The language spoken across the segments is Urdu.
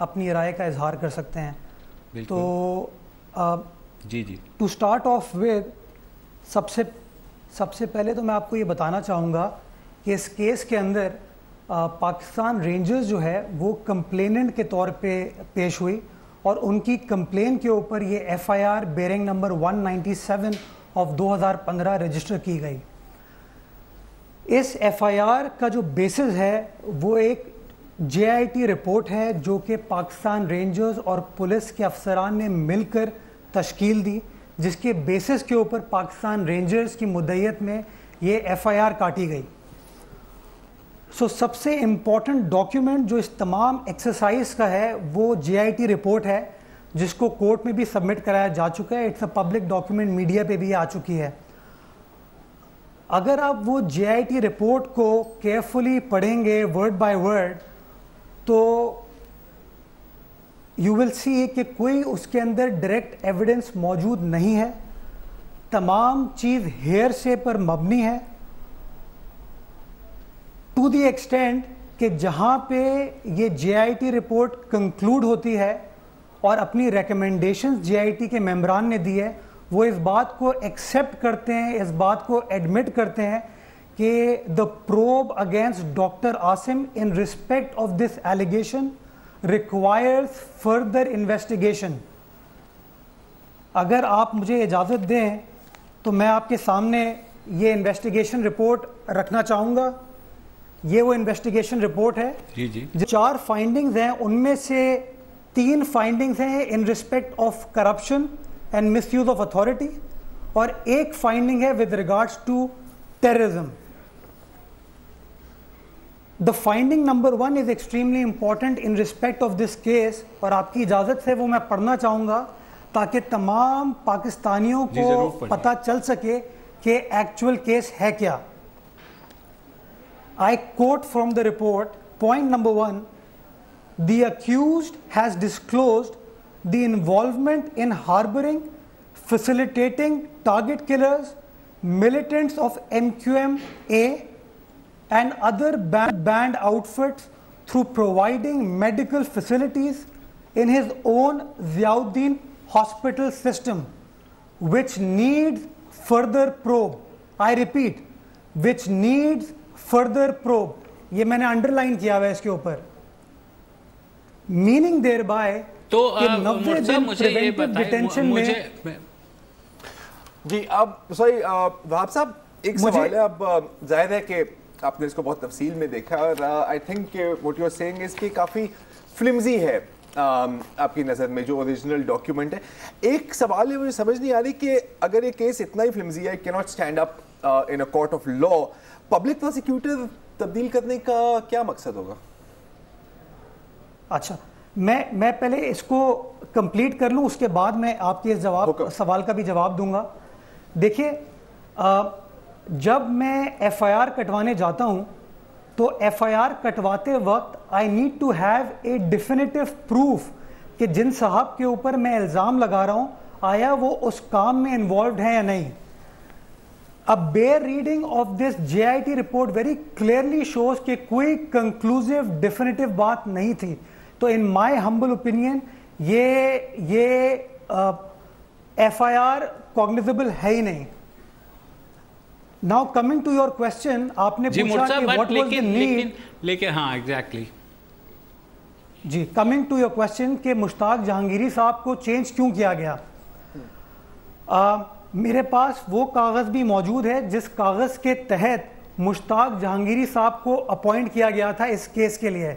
اپنی رائے کا اظہار کر سکتے ہیں. تو جی جی ٹو اسٹارٹ آف ود سب سے پہلے تو میں آپ کو یہ بتانا چاہوں گا کہ اس کیس کے اندر پاکستان رینجرز جو ہے وہ کمپلیننٹ کے طور پہ پیش ہوئی اور ان کی کمپلین کے اوپر یہ F I R bearing number 197 of 2015 register کی گئی. اس ایف آئی آر کا جو بیسز ہے وہ ایک جے آئی ٹی رپورٹ ہے جو کہ پاکستان رینجرز اور پولیس کے افسران نے مل کر تشکیل دی, جس کے بیسز کے اوپر پاکستان رینجرز کی مدعیت میں یہ ایف آئی آر کاٹی گئی. سب سے امپورٹنٹ ڈاکیومنٹ جو اس تمام ایکسرسائز کا ہے وہ جے آئی ٹی رپورٹ ہے, جس کو کورٹ میں بھی سبمٹ کرایا جا چکا ہے. It's a public document, media پہ بھی آ چکی ہے. اگر آپ وہ جے آئی ٹی رپورٹ کو کیئرفلی پڑھیں گے ورڈ بائی ورڈ تو یو ول سی کہ کوئی اس کے اندر ڈائریکٹ ایویڈنس موجود نہیں ہے. تمام چیز ہیئر سے پر مبنی ہے, ٹو دی ایکسٹینٹ کہ جہاں پہ یہ جے آئی ٹی رپورٹ کنکلوڈ ہوتی ہے اور اپنی ریکمنڈیشنز جے آئی ٹی کے ممبران نے دی ہے, وہ اس بات کو ایکسیپٹ کرتے ہیں, اس بات کو ایڈمٹ کرتے ہیں کہ the probe against Dr. Asim in respect of this allegation requires further investigation. اگر آپ مجھے اجازت دیں تو میں آپ کے سامنے یہ انویسٹیگیشن رپورٹ رکھنا چاہوں گا. یہ وہ انویسٹیگیشن رپورٹ ہے. جی جی 4 فائنڈنگز ہیں, ان میں سے 3 فائنڈنگز ہیں in respect of corruption and misuse of authority اور 1 فائنڈنگ ہے with regards to terrorism. The finding number 1 is extremely important in respect of this case اور آپ کی اجازت سے وہ میں پڑھنا چاہوں گا تاکہ تمام پاکستانیوں کو پتہ چل سکے کہ ایکچول کیس ہے کیا. I quote from the report, point number 1, the accused has disclosed the involvement in harboring, facilitating target killers, militants of MQM-A and other banned outfits through providing medical facilities in his own Ziauddin hospital system, which needs further probe. I repeat, which needs further probe. یہ میں نے انڈر لائن کیا ہوا ہے اس کے اوپر. میننگ دیر بائی تو مجھے یہ بتائیں مجھے جی اب سوری وہاب صاحب ایک سوال ہے. اب ظاہر ہے کہ آپ نے اس کو بہت تفصیل میں دیکھا اور آئی تھنک کہ واٹ یو آر سیئنگ اس کی کافی فلمزی ہے آپ کی نظر میں جو اوریجنل ڈاکیومنٹ ہے. ایک سوال ہے مجھے سمجھ نہیں آ رہی کہ اگر یہ کیس اتنا ہی فلمزی ہے, کی not stand up in a court of law, public prosecutor تبدیل کرنے کا کیا مقصد ہوگا؟ اچھا میں پہلے اس کو کمپلیٹ کر لوں, اس کے بعد میں آپ کے سوال کا بھی جواب دوں گا. دیکھیے جب میں ایف آئی آر کٹوانے جاتا ہوں تو ایف آئی آر کٹواتے وقت I need to have a definitive proof کہ جن صاحب کے اوپر میں الزام لگا رہا ہوں آیا وہ اس کام میں انوالوڈ ہیں یا نہیں. A bare reading of this JIT report very clearly shows کہ کوئی conclusive definitive بات نہیں تھی. تو in my humble opinion یہ FIR cognizable ہے ہی نہیں. Now coming to your question, آپ نے پوچھا کہ what was the need. لیکن ہاں exactly. G coming to your question کہ مشتاق جہانگیری صاحب کو چینج کیوں کیا گیا. میرے پاس وہ کاغذ بھی موجود ہے جس کاغذ کے تحت مشتاق جہانگیری صاحب کو اپوائنٹ کیا گیا تھا اس کیس کے لیے.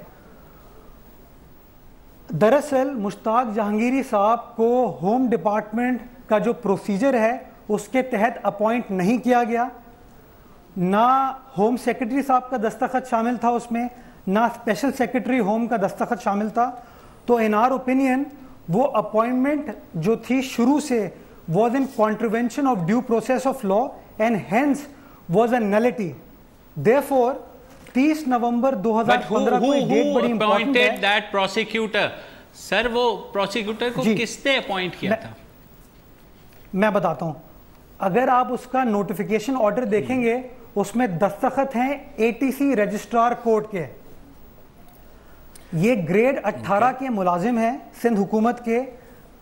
دراصل مشتاق جہانگیری صاحب کو ہوم ڈپارٹمنٹ کا جو پروسیجر ہے اس کے تحت اپوائنٹ نہیں کیا گیا. نہ ہوم سیکرٹری صاحب کا دستخط شامل تھا اس میں, نہ اسپیشل سیکرٹری ہوم کا دستخط شامل تھا. تو ان آر اوپینین وہ اپوائنٹمنٹ جو تھی شروع سے was in contravention of due process of law and hence was a nullity. Therefore 30 نومبر 2015 کو ایک ڈیٹ بڑی امپورٹنٹ ہے. that prosecutor سر وہ پروسیکیوٹر کو کس نے اپوائنٹ کیا تھا؟ میں بتاتا ہوں. اگر آپ اس کا نوٹیفیکیشن آرڈر دیکھیں گے اس میں دستخط ہیں ATC رجسٹرار کورٹ کے. یہ گریڈ 18 کے ملازم ہیں سندھ حکومت کے.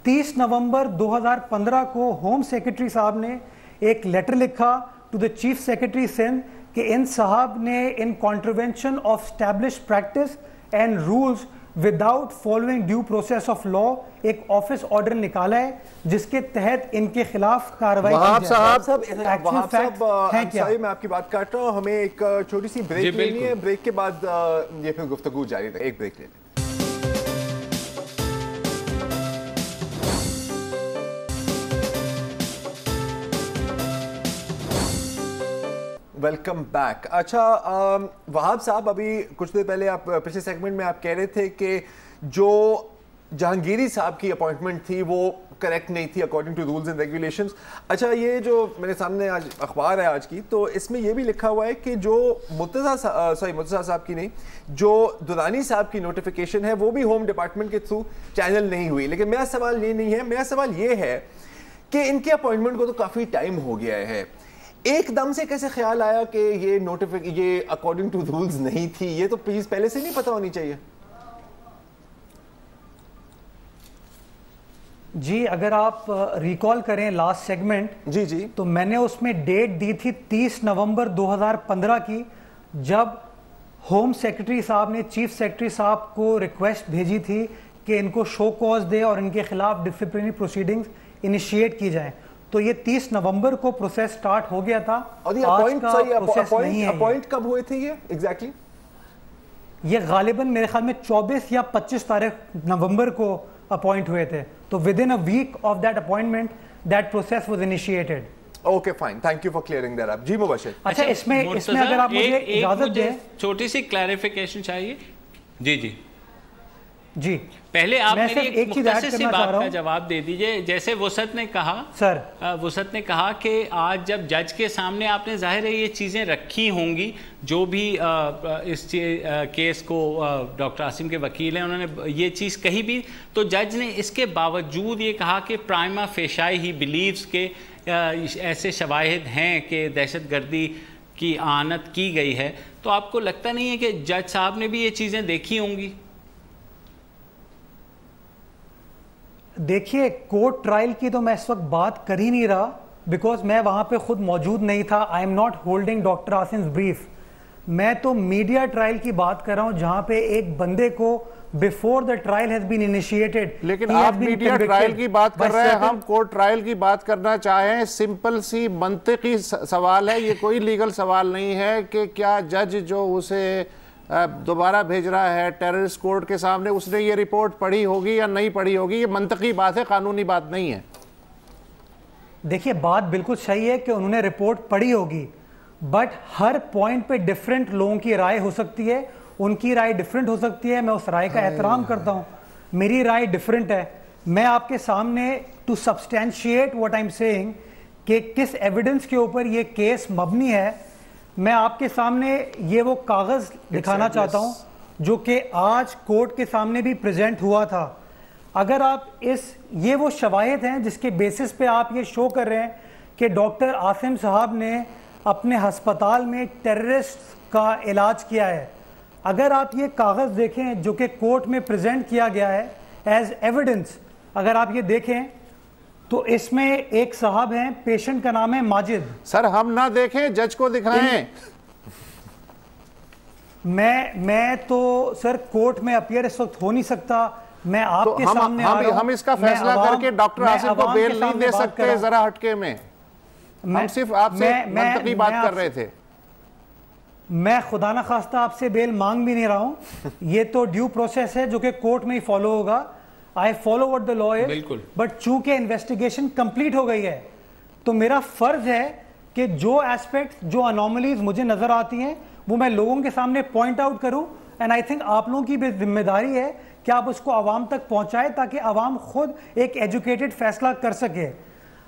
30 نومبر 2015 کو ہوم سیکرٹری صاحب نے ایک لیٹر لکھا to the chief secretary Sindh کہ ان صاحب نے in contravention of establish practice and rules without following due process of law ایک آفس آرڈر نکالا ہے جس کے تحت ان کے خلاف کارروائی کی جائے. میں آپ کی بات کاٹ رہا ہوں, ہمیں ایک چھوٹی سی بریک لینی ہے, بریک کے بعد یہ پھر گفتگو جاری رہے. ایک بریک لے لیں. Welcome back. اچھا وہاب صاحب, ابھی کچھ دیر پہلے آپ پچھلے سیگمنٹ میں آپ کہہ رہے تھے کہ جو جہانگیری صاحب کی اپوائنٹمنٹ تھی وہ کریکٹ نہیں تھی according to rules and regulations. اچھا یہ جو میرے سامنے آج اخبار ہے آج کی, تو اس میں یہ بھی لکھا ہوا ہے کہ جو مرتضیٰ صاحب کی نہیں, جو درانی صاحب کی نوٹیفیکیشن ہے وہ بھی ہوم ڈپارٹمنٹ کے تھرو چینل نہیں ہوئی. لیکن میرا سوال یہ نہیں ہے, میرا سوال یہ ہے کہ ان کے اپوائنٹمنٹ کو تو کافی ٹائم ہو گیا ہے, ایک دم سے کیسے خیال آیا کہ یہ اکارڈنگ ٹو رولز نہیں تھی؟ یہ تو پلیز پہلے سے نہیں پتہ ہونی چاہیے. جی اگر آپ ریکال کریں لاسٹ سیگمنٹ, جی تو میں نے اس میں ڈیٹ دی تھی 30 نومبر 2015 کی, جب ہوم سیکرٹری صاحب نے چیف سیکرٹری صاحب کو ریکویسٹ بھیجی تھی کہ ان کو شو کوز دے اور ان کے خلاف ڈسپلنری پروسیڈنگز انیشیٹ کی جائیں. تو یہ 30 نومبر کو پروسیس سٹارٹ ہو گیا تھا. اور یہ اپوائنٹ کب ہوئے تھے یہ ایگزیکٹلی؟ یہ غالباً میرے خیال میں 24 یا 25 تاریخ نومبر کو اپوائنٹ ہوئے تھے. تو within a week of that appointment that process was initiated. Okay fine, thank you for clearing that up. جی مبشر. اچھا اس میں اگر آپ مجھے اجازت دیں, چھوٹی سی کلیریفیکیشن چاہیے. جی پہلے آپ میری ایک مختصر سی بات کا جواب دے دیجئے. جیسے وسعت نے کہا کہ آج جب جج کے سامنے آپ نے ظاہر ہے یہ چیزیں رکھی ہوں گی, جو بھی اس کیس کو ڈاکٹر عاصم کے وکیل ہیں انہوں نے یہ چیز کہی بھی, تو جج نے اس کے باوجود یہ کہا کہ پرائما فیشائی ہی بلیوز کہ ایسے شواہد ہیں کہ دہشت گردی کی اعانت کی گئی ہے. تو آپ کو لگتا نہیں ہے کہ جج صاحب نے بھی یہ چیزیں دیکھی ہوں گی؟ دیکھیے کورٹ ٹرائل کی تو میں اس وقت بات کر ہی نہیں رہا, بیکاز میں وہاں پہ خود موجود نہیں تھا. I am not holding doctor Asim brief. میں تو میڈیا ٹرائل کی بات کر رہا ہوں جہاں پہ ایک بندے کو before the trial has been initiated. لیکن آپ میڈیا ٹرائل کی بات کر رہے ہیں, ہم کورٹ ٹرائل کی بات کرنا چاہیں. سمپل سی منطقی سوال ہے, یہ کوئی لیگل سوال نہیں ہے کہ کیا جج جو اسے دوبارہ بھیج رہا ہے ٹیررسٹ کورٹ کے سامنے, اس نے یہ رپورٹ پڑھی ہوگی یا نہیں پڑھی ہوگی. یہ منطقی بات ہے, قانونی بات نہیں ہے. دیکھیے بات بالکل صحیح ہے کہ انہوں نے رپورٹ پڑھی ہوگی, بٹ ہر پوائنٹ پہ ڈیفرنٹ لوگوں کی رائے ہو سکتی ہے, ان کی رائے ڈیفرنٹ ہو سکتی ہے. میں اس رائے کا احترام کرتا ہوں, میری رائے ڈیفرنٹ ہے. میں آپ کے سامنے to substantiate what I am saying کہ کس ایویڈنس کے اوپر یہ کیس مبنی ہے, میں آپ کے سامنے یہ وہ کاغذ دکھانا چاہتا ہوں جو کہ آج کورٹ کے سامنے بھی پریزنٹ ہوا تھا. اگر آپ یہ وہ شواہد ہیں جس کے بیسس پہ آپ یہ شو کر رہے ہیں کہ ڈاکٹر عاصم صاحب نے اپنے ہسپتال میں ٹیررسٹ کا علاج کیا ہے. اگر آپ یہ کاغذ دیکھیں جو کہ کورٹ میں پریزنٹ کیا گیا ہے ایز ایویڈنس, اگر آپ یہ دیکھیں تو اس میں ایک صاحب ہیں, پیشنٹ کا نام ہے ماجد. سر ہم نہ دیکھیں, جج کو دکھائیں. میں تو سر کورٹ میں اپیئر اس وقت ہو نہیں سکتا. میں آپ کے سامنے آ رہا ہوں. ہم اس کا فیصلہ کر کے ڈاکٹر عاصم کو بیل نہیں دے سکتے ذرا ہٹکے میں. ہم صرف آپ سے منطقی بات کر رہے تھے. میں خدا نہ خواستہ آپ سے بیل مانگ بھی نہیں رہا ہوں. یہ تو ڈیو پروسیس ہے جو کہ کورٹ میں ہی فالو ہوگا. I follow what the law is, but چونکہ انویسٹیگیشن کمپلیٹ ہو گئی ہے تو میرا فرض ہے کہ جو ایسپیکٹس, جو انوملیز مجھے نظر آتی ہیں وہ میں لوگوں کے سامنے پوائنٹ آؤٹ کروں. اینڈ آئی تھنک آپ لوگوں کی بھی ذمہ داری ہے کہ آپ اس کو عوام تک پہنچائیں تاکہ عوام خود ایک ایجوکیٹڈ فیصلہ کر سکے.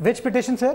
Which petition sir?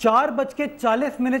4:40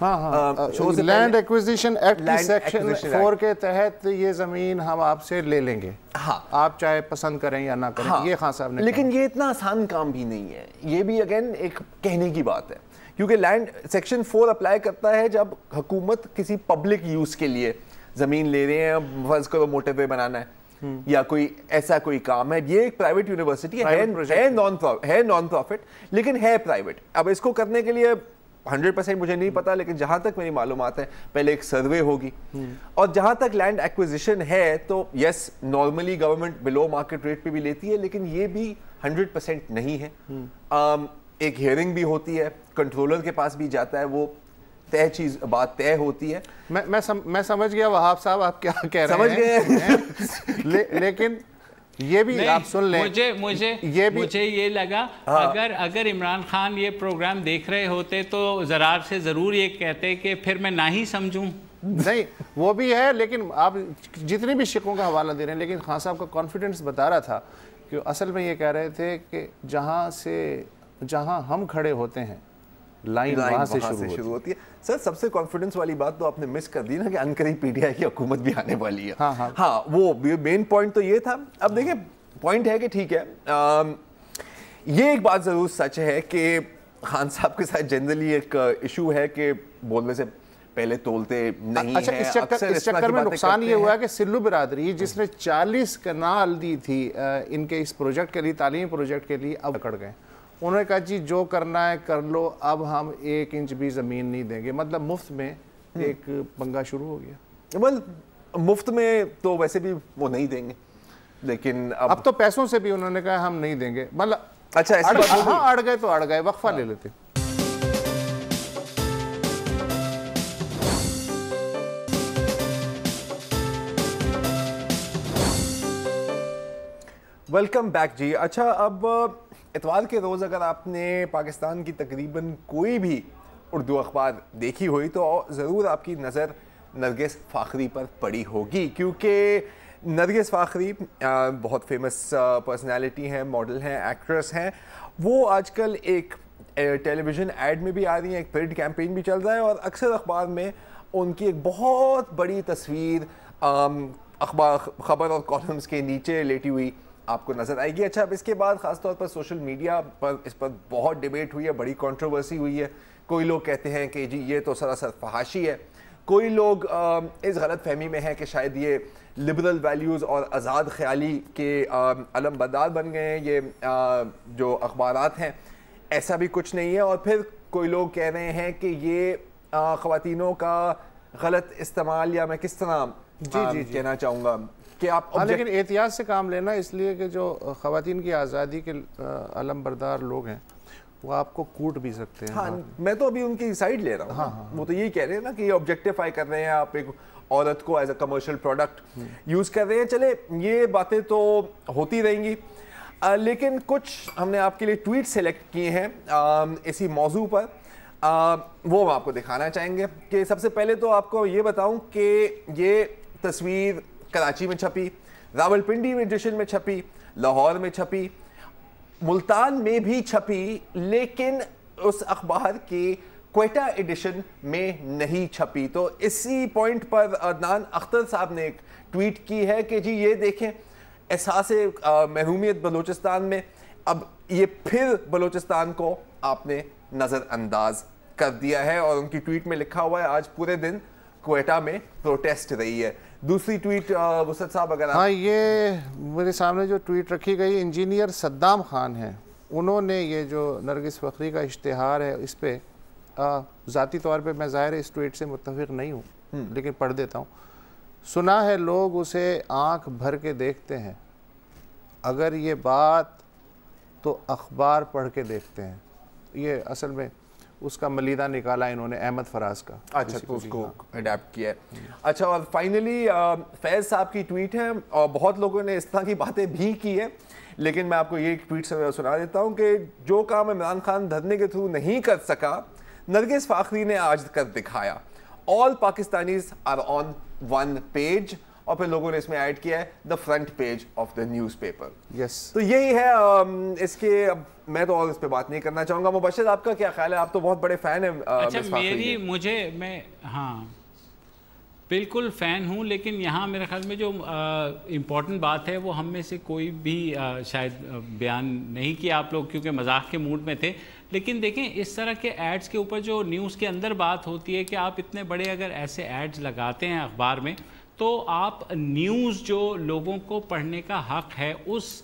land acquisition act section 4 کے تحت یہ زمین ہم آپ سے لے لیں گے, آپ چاہے پسند کریں یا نہ کریں, یہ خان صاحب نے. لیکن یہ اتنا آسان کام بھی نہیں ہے, یہ بھی اگین ایک کہنے کی بات ہے, کیونکہ لینڈ سیکشن 4 اپلائی کرتا ہے جب حکومت کسی پبلک یوز کے لیے زمین لے رہے ہیں, فرض کرو موٹر وے بنانا ہے یا کوئی ایسا کوئی کام ہے. یہ ایک پرائیویٹ یونیورسٹی ہے نان پروفٹ, لیکن ہے پرائیویٹ. اب اس کو کرنے کے لیے 100% مجھے نہیں پتا, لیکن جہاں تک میری معلومات ہے پہلے ایک سروے ہوگی, اور جہاں تک لینڈ ایکویزیشن ہے تو یس نارملی گورنمنٹ بلو مارکیٹ ریٹ پہ بھی لیتی ہے, لیکن یہ بھی 100% نہیں ہے. ایک ہیئرنگ بھی ہوتی ہے, کنٹرولر کے پاس بھی جاتا ہے, وہ طے چیز بات طے ہوتی ہے. میں سمجھ گیا وہاب صاحب آپ کیا کہہ رہے ہیں, سمجھ گئے. لیکن یہ بھی آپ سن لیں, مجھے یہ لگا اگر عمران خان یہ پروگرام دیکھ رہے ہوتے تو زرار سے ضرور یہ کہتے کہ پھر میں نہ ہی سمجھوں. نہیں وہ بھی ہے, لیکن آپ جتنی بھی شکوں کا حوالہ دے رہے ہیں, لیکن خان صاحب کا کانفیڈنس بتا رہا تھا کہ اصل میں یہ کہہ رہے تھے کہ جہاں ہم کھڑے ہوتے ہیں لائن وہاں سے شروع ہوتی ہے. سر سب سے کانفیڈنس والی بات تو آپ نے مس کر دی نا کہ انقریب پی ٹی آئی کی حکومت بھی آنے والی ہے. ہاں وہ مین پوائنٹ تو یہ تھا. اب دیکھیں پوائنٹ ہے کہ ٹھیک ہے, یہ ایک بات ضرور سچ ہے کہ خان صاحب کے ساتھ جنرلی ایک ایشو ہے کہ بولنے سے پہلے تولتے نہیں ہیں. اس چکر میں نقصان یہ ہوا ہے کہ سلو برادری جس نے 40 کنال دی تھی ان کے اس پروجیکٹ کے لیے, تعلیمی پروجیکٹ کے لیے, اب اکڑ گئے. انہوں نے کہا جی جو کرنا ہے کر لو, اب ہم 1 انچ بھی زمین نہیں دیں گے. مطلب مفت میں ایک پنگا شروع ہو گیا. مفت میں تو ویسے بھی وہ نہیں دیں گے, لیکن اب تو پیسوں سے بھی انہوں نے کہا ہم نہیں دیں گے. مطلب اچھا اڑ گئے تو اڑ گئے, وقفہ لے لیتے. ویلکم بیک جی. اچھا اب اتوار کے روز اگر آپ نے پاکستان کی تقریباً کوئی بھی اردو اخبار دیکھی ہوئی تو ضرور آپ کی نظر نرگس فاخری پر پڑی ہوگی, کیونکہ نرگس فاخری بہت فیمس پرسنالٹی ہیں, ماڈل ہیں, ایکٹریس ہیں. وہ آج کل ایک ٹیلی ویژن ایڈ میں بھی آ رہی ہیں, ایک پرنٹ کیمپین بھی چل رہا ہے, اور اکثر اخبار میں ان کی ایک بہت بڑی تصویر خبر اور کالمز کے نیچے لیٹی ہوئی آپ کو نظر آئے گی. اچھا اب اس کے بعد خاص طور پر سوشل میڈیا پر اس پر بہت ڈیبیٹ ہوئی ہے, بڑی کنٹروورسی ہوئی ہے. کوئی لوگ کہتے ہیں کہ جی یہ تو سراسر فحاشی ہے, کوئی لوگ اس غلط فہمی میں ہیں کہ شاید یہ لبرل ویلیوز اور آزاد خیالی کے علم بردار بن گئے ہیں یہ جو اخبارات ہیں. ایسا بھی کچھ نہیں ہے. اور پھر کوئی لوگ کہہ رہے ہیں کہ یہ خواتینوں کا غلط استعمال, یا میں کس طرح کہنا چاہوں گا کہ آپ لیکن احتیاط سے کام لینا, اس لیے کہ جو خواتین کی آزادی کے علم بردار لوگ ہیں وہ آپ کو کوٹ بھی سکتے ہیں. ہاں میں تو ابھی ان کی سائڈ لے رہا ہوں. وہ تو یہی کہہ رہے ہیں نا کہ یہ آبجیکٹیفائی کر رہے ہیں, آپ ایک عورت کو as a commercial product use کر رہے ہیں. چلے یہ باتیں تو ہوتی رہیں گی, لیکن کچھ ہم نے آپ کے لیے ٹویٹ سیلیکٹ کیے ہیں اسی موضوع پر, وہ ہم آپ کو دکھانا چاہیں گے. کہ سب سے پہلے تو آپ کو یہ بتاؤں کہ یہ تصویر کراچی میں چھپی, راولپنڈی میں ایڈیشن میں چھپی, لاہور میں چھپی, ملتان میں بھی چھپی, لیکن اس اخبار کی کوئٹہ ایڈیشن میں نہیں چھپی. تو اسی پوائنٹ پر عدنان اختر صاحب نے ایک ٹویٹ کی ہے کہ جی یہ دیکھیں احساس محرومیت بلوچستان میں, اب یہ پھر بلوچستان کو آپ نے نظر انداز کر دیا ہے. اور ان کی ٹویٹ میں لکھا ہوا ہے آج پورے دن کوئٹہ میں پروٹیسٹ رہی ہے. دوسری ٹویٹ وسط صاحب اگر ہاں یہ میرے سامنے جو ٹویٹ رکھی گئی انجینئر صدام خان ہیں, انہوں نے یہ جو نرگس فاخری کا اشتہار ہے اس پہ ذاتی طور پہ میں ظاہر اس ٹویٹ سے متفق نہیں ہوں, لیکن پڑھ دیتا ہوں. سنا ہے لوگ اسے آنکھ بھر کے دیکھتے ہیں, اگر یہ بات تو اخبار پڑھ کے دیکھتے ہیں. یہ اصل میں اس کا ملیدہ نکالا انہوں نے احمد فراز کا. اچھا تو اس کو اڈیپٹ کیا ہے. اچھا اور فائنلی فیض صاحب کی ٹویٹ ہے, اور بہت لوگوں نے اس طرح کی باتیں بھی کی ہیں, لیکن میں آپ کو یہ ٹویٹ سے سنا دیتا ہوں کہ جو کام عمران خان دھرنے کے تھرو نہیں کر سکا نرگس فاخری نے آج کر دکھایا. All Pakistanis are on one page. اور پھر لوگوں نے اس میں ایڈ کیا ہے the front page of the newspaper. تو یہی ہے اس کے. اب میں تو اور اس پہ بات نہیں کرنا چاہوں گا. مبشر آپ کا کیا خیال ہے؟ آپ تو بہت بڑے فین ہیں. اچھا میں بالکل فین ہوں, لیکن یہاں میرے خیال میں جو امپورٹنٹ بات ہے وہ ہم میں سے کوئی بھی شاید بیان نہیں کیا آپ لوگ, کیونکہ مذاق کے موڈ میں تھے. لیکن دیکھیں اس طرح کے ایڈز کے اوپر جو نیوز کے اندر بات ہوتی ہے کہ آپ اتنے بڑے اگر ایسے ایڈز لگاتے ہیں اخبار میں, تو آپ نیوز جو لوگوں کو پڑھنے کا حق ہے اس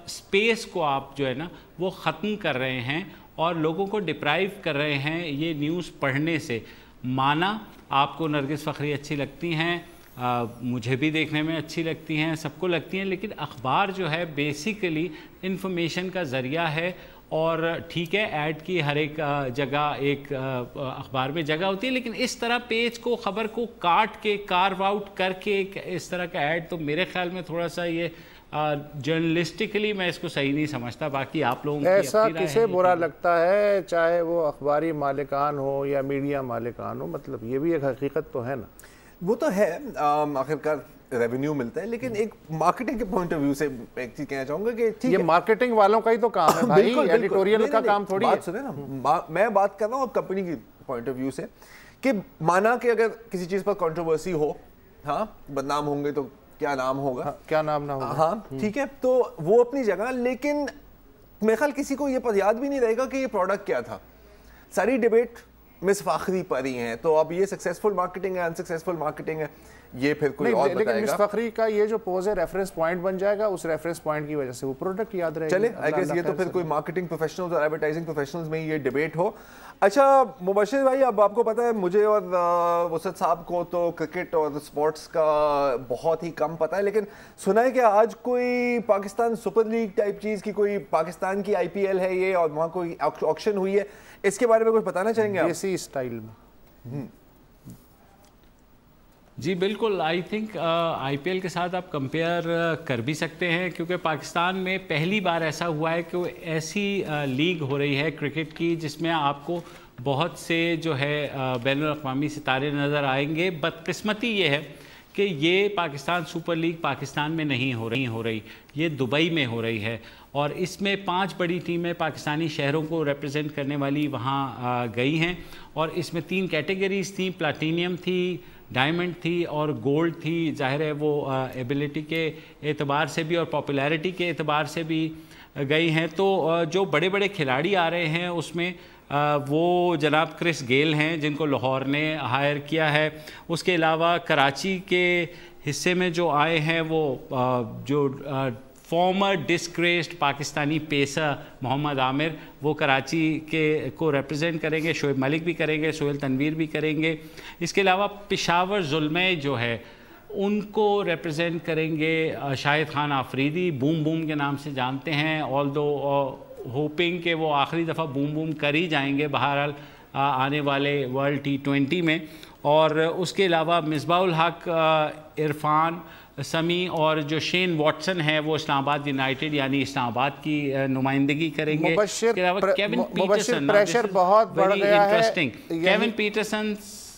سپیس کو آپ جو ہے نا وہ ختم کر رہے ہیں اور لوگوں کو ڈپرائیو کر رہے ہیں یہ نیوز پڑھنے سے. مانا آپ کو نرگس فخری اچھی لگتی ہیں, مجھے بھی دیکھنے میں اچھی لگتی ہیں, سب کو لگتی ہیں, لیکن اخبار جو ہے بیسیکلی انفارمیشن کا ذریعہ ہے. اور ٹھیک ہے ایڈ کی ہر ایک جگہ ایک اخبار میں جگہ ہوتی ہے, لیکن اس طرح پیج کو خبر کو کاٹ کے کارو آؤٹ کر کے اس طرح کا ایڈ تو میرے خیال میں تھوڑا سا یہ جرنلسٹکلی میں اس کو صحیح نہیں سمجھتا. باقی آپ لوگوں ایسا کسے برا لگتا ہے, چاہے وہ اخباری مالکان ہو یا میڈیا مالکان ہو, مطلب یہ بھی ایک حقیقت تو ہے نا. وہ تو ہے, آخرکار ریونیو ملتا ہے, لیکن ایک مارکیٹنگ کے پوائنٹ آف ویو سے ایک چیز کہنا چاہوں گا کہ یہ مارکیٹنگ والوں کا ہی تو کام ہے بھائی, ایڈیٹوریل کا کام تھوڑی ہے. بات سنیں نا, میں بات کر رہا ہوں کمپنی کی پوائنٹ آف ویو سے کہ مانا کہ اگر کسی چیز پر کنٹروورسی ہو, ہاں بدنام ہوں گے تو کیا نام ہوگا, کیا نام نہ ہوگا, ہاں ٹھیک ہے, تو وہ اپنی جگہ. لیکن میرے خیال کسی کو یہ پر یاد بھی نہیں رہے گا کہ یہ پروڈکٹ کیا تھا. ساری ڈیبیٹ مس فخری پر ہی ہیں, تو اب یہ سکسیسفل مارکیٹنگ ہے انسکسیسفل مارکیٹنگ ہے یہ پھر کوئی اور بتائے گا. لیکن مس فخری کا یہ جو پوز ہے ریفرنس پوائنٹ بن جائے گا, اس ریفرنس پوائنٹ کی وجہ سے وہ پروڈکٹ یاد رہے گا. چلے آئی گیس یہ تو پھر کوئی مارکیٹنگ پروفیشنلز اور ایڈورٹائزنگ پروفیشنلز میں یہ ڈیبیٹ ہو. اچھا مبشر بھائی, اب آپ کو پتہ ہے مجھے اور وسعت صاحب کو تو کرکٹ اور اسپورٹس کا بہت ہی کم پتہ ہے, لیکن سنا ہے کہ آج کوئی پاکستان سپر لیگ ٹائپ چیز کی کوئی پاکستان کی IPL ہے یہ, اور وہاں کوئی آکشن ہوئی ہے, اس کے بارے میں کچھ بتانا چاہیں گے آپ؟ دیسی اسٹائل میں. جی بالکل, آئی تھنک IPL کے ساتھ آپ کمپیئر کر بھی سکتے ہیں, کیونکہ پاکستان میں پہلی بار ایسا ہوا ہے کہ ایسی لیگ ہو رہی ہے کرکٹ کی جس میں آپ کو بہت سے جو ہے بین الاقوامی ستارے نظر آئیں گے. بدقسمتی یہ ہے کہ یہ پاکستان سپر لیگ پاکستان میں نہیں ہو رہی, یہ دبئی میں ہو رہی ہے, اور اس میں 5 بڑی ٹیمیں پاکستانی شہروں کو ریپرزینٹ کرنے والی وہاں گئی ہیں, اور اس میں 3 کیٹیگریز تھیں, پلاٹینیم تھی, ڈائمنڈ تھی اور گولڈ تھی. ظاہر ہے وہ ایبلٹی کے اعتبار سے بھی اور پاپولیرٹی کے اعتبار سے بھی گئی ہیں. تو جو بڑے بڑے کھلاڑی آ رہے ہیں اس میں وہ جناب کرس گیل ہیں جن کو لاہور نے ہائر کیا ہے. اس کے علاوہ کراچی کے حصے میں جو آئے ہیں وہ جو فارمر ڈسکریسڈ پاکستانی پیسر محمد عامر, وہ کراچی کے کو ریپرزینٹ کریں گے, شعیب ملک بھی کریں گے, سہیل تنویر بھی کریں گے. اس کے علاوہ پشاور زلمے جو ہے ان کو ریپرزینٹ کریں گے شاہد خان آفریدی, بوم بوم کے نام سے جانتے ہیں, آل دو ہوپنگ کہ وہ آخری دفعہ بوم بوم کر ہی جائیں گے بہرحال آنے والے ورلڈ T20 میں. اور اس کے علاوہ مصباح الحق, عرفان سمیع اور جو شین واٹسن ہے وہ اسلام آباد یونائٹڈ یعنی اسلام آباد کی نمائندگی کریں گے. مبشر پریشر بہت بڑھ گیا ہے, کیون پیٹرسن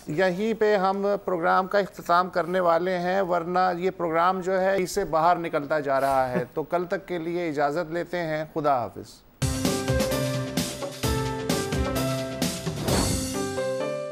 یہیں پہ ہم پروگرام کا اختتام کرنے والے ہیں, ورنہ یہ پروگرام جو ہے اس سے باہر نکلتا جا رہا ہے. تو کل تک کے لیے اجازت لیتے ہیں, خدا حافظ.